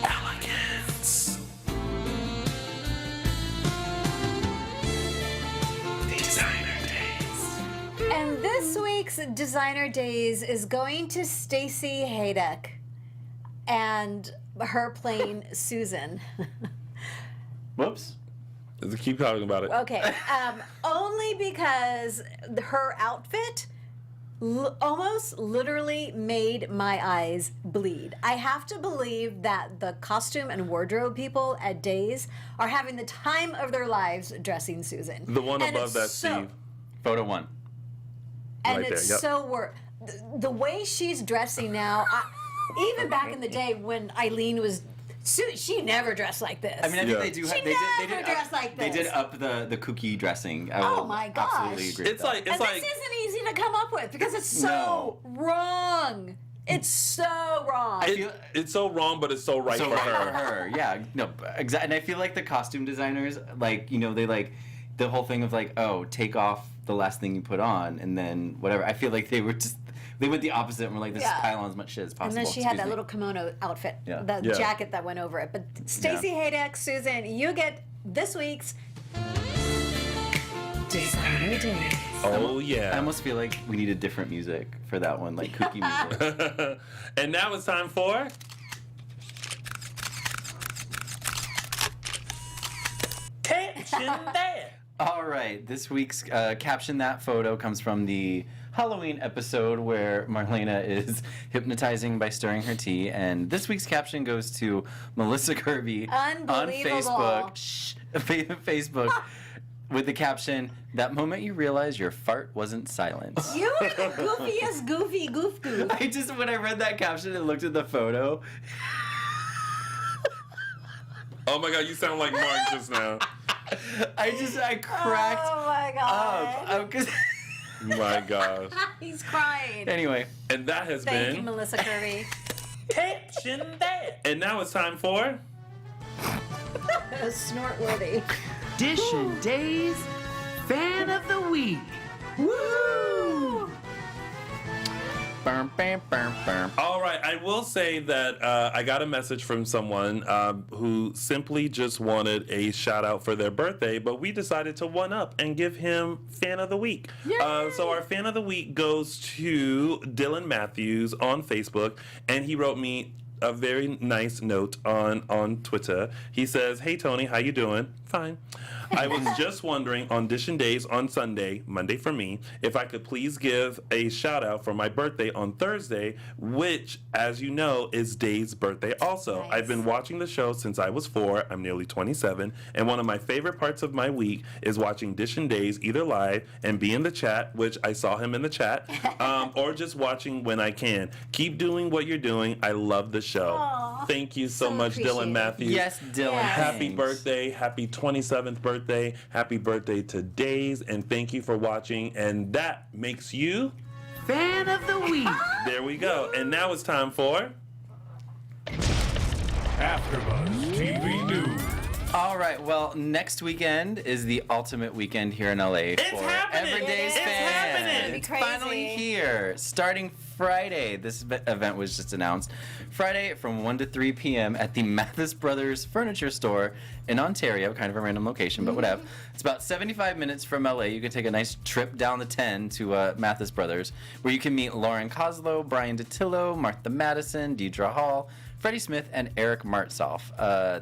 elegance. Designer Days. And this week's Designer Days is going to Stacy Hayduk and her playing Susan. Whoops. Let's keep talking about it. Okay, only because her outfit almost literally made my eyes bleed. I have to believe that the costume and wardrobe people at Days are having the time of their lives dressing Susan. The one And above it's that, so- Steve. Photo 1. And Right it's there, yep. so the way she's dressing now. Even back in the day when Eileen was, she never dressed like this. I mean, I think Yeah. they do. She They never did dressed like They did this. up the kooky dressing. I Oh will my gosh. Absolutely agree. It's like and this isn't easy to come up with because it's so wrong. It's so wrong. it's so wrong, but it's so right so for right her. for her. Yeah, no, exactly. And I feel like the costume designers, like, they like the whole thing of like, oh, take off the last thing you put on and then whatever. I feel like they went the opposite and were like, this Yeah. is pile on as much shit as and possible. then she had Excuse that me. little kimono outfit, Yeah. the Yeah. jacket that went over it. But Stacey Hayduk, Susan, you get this week's Designer Days. Oh, I yeah. almost feel like we needed different music for that one, like kooky music. And now it's time for Caption That. All right, this week's Caption That photo comes from the Halloween episode where Marlena is hypnotizing by stirring her tea, and this week's caption goes to Melissa Kirby on Unbelievable. Facebook with the caption, "That moment you realize your fart wasn't silent." You are the goofiest goofy goof. When I read that caption and looked at the photo, Oh my God, you sound like Mark just now. I cracked Oh my god. up. 'Cause- My gosh. He's crying. anyway, And that has Thank you, been Melissa Kirby. Caption That. And now it's time for Snort-worthy. DISHIN Days Fan of the Week. Woo! Bum, bam, bum, bum. All right, I will say that I got a message from someone who simply just wanted a shout out for their birthday, but we decided to one up and give him Fan of the Week. So our Fan of the Week goes to Dylan Matthews on Facebook, and he wrote me a very nice note on Twitter. He says, "Hey Tony, how you doing? Fine. I was just wondering on Dishin Days on Sunday, Monday for me, if I could please give a shout out for my birthday on Thursday, which, as you know, is Day's birthday also. Nice. I've been watching the show since I was 4. I'm nearly 27, and one of my favorite parts of my week is watching Dishin Days either live and be in the chat, which I saw him in the chat, or just watching when I can. Keep doing what you're doing. I love the show." Aw, Thank you so so much, Dylan appreciated. Matthews. Yes, Dylan. Yes. Happy thanks. birthday. Happy 27th birthday. Happy birthday to Days. And thank you for watching. And that makes you... Fan of the week. There we go. And now it's time for... AfterBuzz TV News. All right, well, next weekend is the ultimate weekend here in LA for happening! Everyday's It's fans. happening! It's Crazy. finally here. Starting Friday, this event was just announced. Friday from 1 to 3 p.m. at the Mathis Brothers Furniture Store in Ontario, kind of a random location, but whatever. It's about 75 minutes from LA. You can take a nice trip down the 10 to Mathis Brothers, where you can meet Lauren Koslow, Brian DeTillo, Martha Madison, Deidre Hall, Freddie Smith, and Eric Martzoff.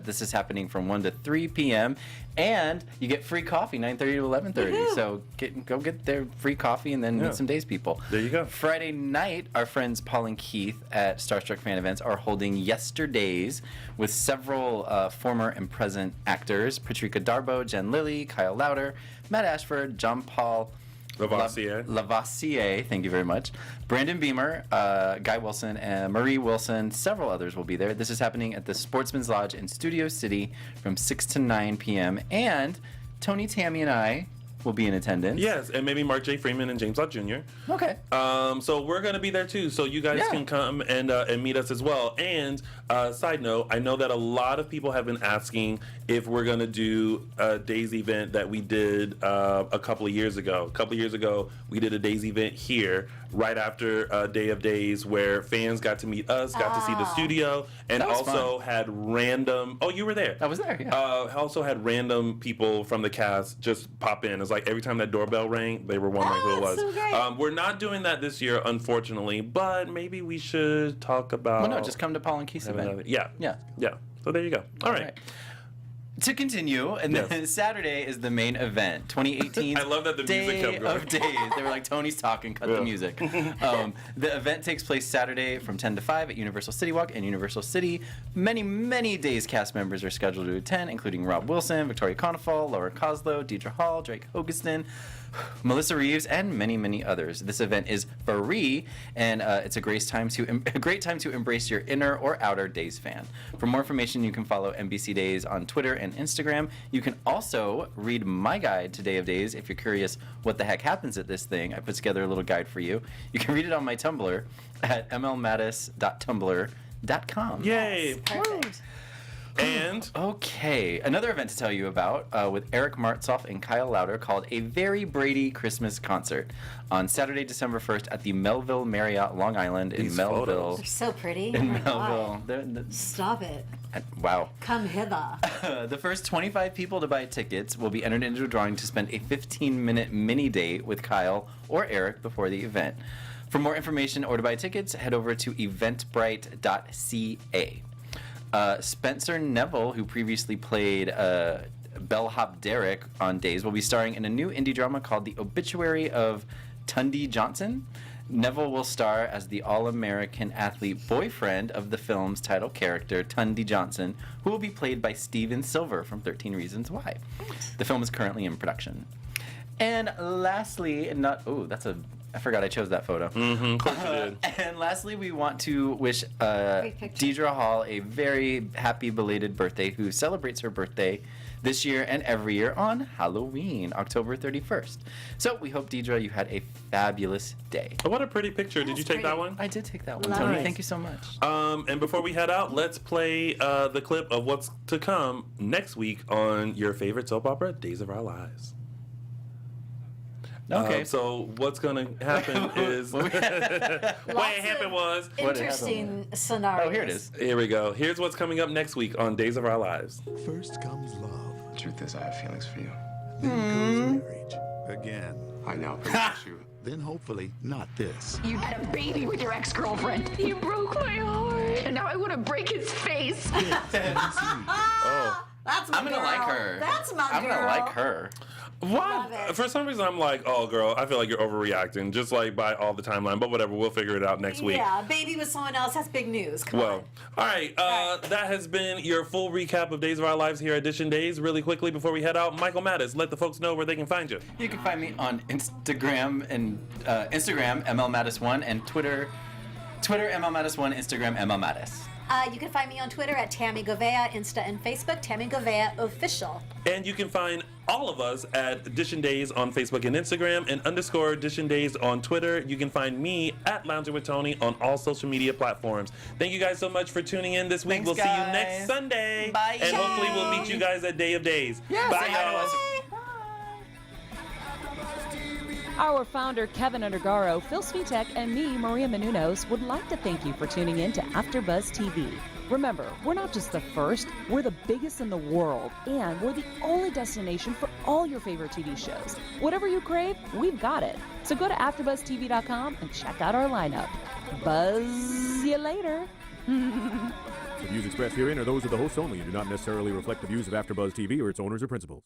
This is happening from 1 to 3 p.m. And you get free coffee, 9:30 to 11:30. So go get their free coffee and then Yeah. meet some Days people. There you go. Friday night, our friends Paul and Keith at Starstruck Fan Events are holding Yesterdays with several former and present actors: Patrika Darbo, Jen Lilly, Kyle Lauder, Matt Ashford, John Paul Lavoisier, thank you very much. Brandon Beamer, Guy Wilson, and Marie Wilson. Several others will be there. This is happening at the Sportsman's Lodge in Studio City from 6 to 9 p.m. And Tony, Tami, and I will be in attendance. Yes, and maybe Mark J. Freeman and James Lott Jr. Okay. So we're going to be there too. So you guys Yeah. can come and meet us as well. And side note, I know that a lot of people have been asking if we're going to do a Days event that we did a couple of years ago. A couple of years ago, we did a Days event here right after Day of Days where fans got to meet us, got to see the studio, and That was also had random... Oh, you were there. I was there, yeah. Also had random people from the cast just pop in. It's like every time that doorbell rang, they were wondering who it was. so great. We're not doing that this year, unfortunately, but maybe we should talk about... Well, no, just come to Paul and Keith's event. Yeah. Yeah. Yeah. So there you go. All right. To continue, and then Yes. Saturday is the main event, 2018. I love that the music kept going. Of Days. They were like, Tony's talking, cut the music. The event takes place Saturday from 10 to 5 at Universal City Walk in Universal City. Many, many Days cast members are scheduled to attend, including Rob Wilson, Victoria Konefal, Laura Koslow, Deidre Hall, Drake Hogeston, Melissa Reeves, and many, many others. This event is free, and it's a great time to embrace your inner or outer Days fan. For more information, you can follow NBC Days on Twitter and Instagram. You can also read my guide to Day of Days if you're curious what the heck happens at this thing. I put together a little guide for you. You can read it on my Tumblr at mlmattis.tumblr.com. Yay. Perfect. And Okay, another event to tell you about with Eric Martzoff and Kyle Lauder called A Very Brady Christmas Concert on Saturday, December 1st at the Melville Marriott, Long Island in These Melville. photos. They're so pretty. Oh In my Melville. God. Stop it. Wow. Come hither. The first 25 people to buy tickets will be entered into a drawing to spend a 15-minute mini date with Kyle or Eric before the event. For more information or to buy tickets, head over to eventbrite.ca. Spencer Neville, who previously played Bellhop Derek on Days, will be starring in a new indie drama called The Obituary of Tundi Johnson. Neville will star as the all-American athlete boyfriend of the film's title character, Tundi Johnson, who will be played by Steven Silver from 13 Reasons Why. The film is currently in production. And lastly, I forgot I chose that photo. of course you did. And lastly, we want to wish Great picture. Deidre Hall a very happy belated birthday, who celebrates her birthday this year and every year on Halloween, October 31st. So we hope, Deidre, you had a fabulous day. Oh, what a pretty picture. Did you take that pretty. one? I did take that one, Love Tony. it. Thank you so much. And before we head out, let's play the clip of what's to come next week on your favorite soap opera, Days of Our Lives. Okay. So what's going to happen is what happened was Interesting scenario. Oh, here it is. here we go. Here's what's coming up next week on Days of Our Lives. First comes love, The truth is, I have feelings for you. then comes marriage. Again. I know, but it's you. Then hopefully not this. You had a baby with your ex-girlfriend. You broke my heart. And now I want to break his face. Oh. That's my I'm gonna girl. like her. That's my I'm girl. gonna like her. Love Why? it. For some reason, I'm like, oh, girl, I feel like you're overreacting, just like by all the timeline. But whatever, we'll figure it out next week. Yeah, baby with someone else. That's big news. Come Well, on. all right. That has been your full recap of Days of Our Lives here at Dishin Days. Really quickly before we head out, Michael Mattis, let the folks know where they can find you. You can find me on Instagram and Instagram MLMattis1 and Twitter MLMattis1, Instagram MLMattis. You can find me on Twitter at Tami Goveia, Insta and Facebook, Tami Goveia Official. And you can find all of us at Dishin Days on Facebook and Instagram and _Dishin Days on Twitter. You can find me at Lounger with Tony on all social media platforms. Thank you guys so much for tuning in this week. Thanks, we'll see you guys. next Sunday. Bye. And hopefully we'll meet you guys at Day of Days. Yeah, Bye, say hi to y'all. us. Our founder, Kevin Undergaro, Phil Svitek, and me, Maria Menounos, would like to thank you for tuning in to AfterBuzz TV. Remember, we're not just the first, we're the biggest in the world, and we're the only destination for all your favorite TV shows. Whatever you crave, we've got it. So go to AfterBuzzTV.com and check out our lineup. Buzz you later. The views expressed herein are those of the hosts only and do not necessarily reflect the views of AfterBuzz TV or its owners or principals.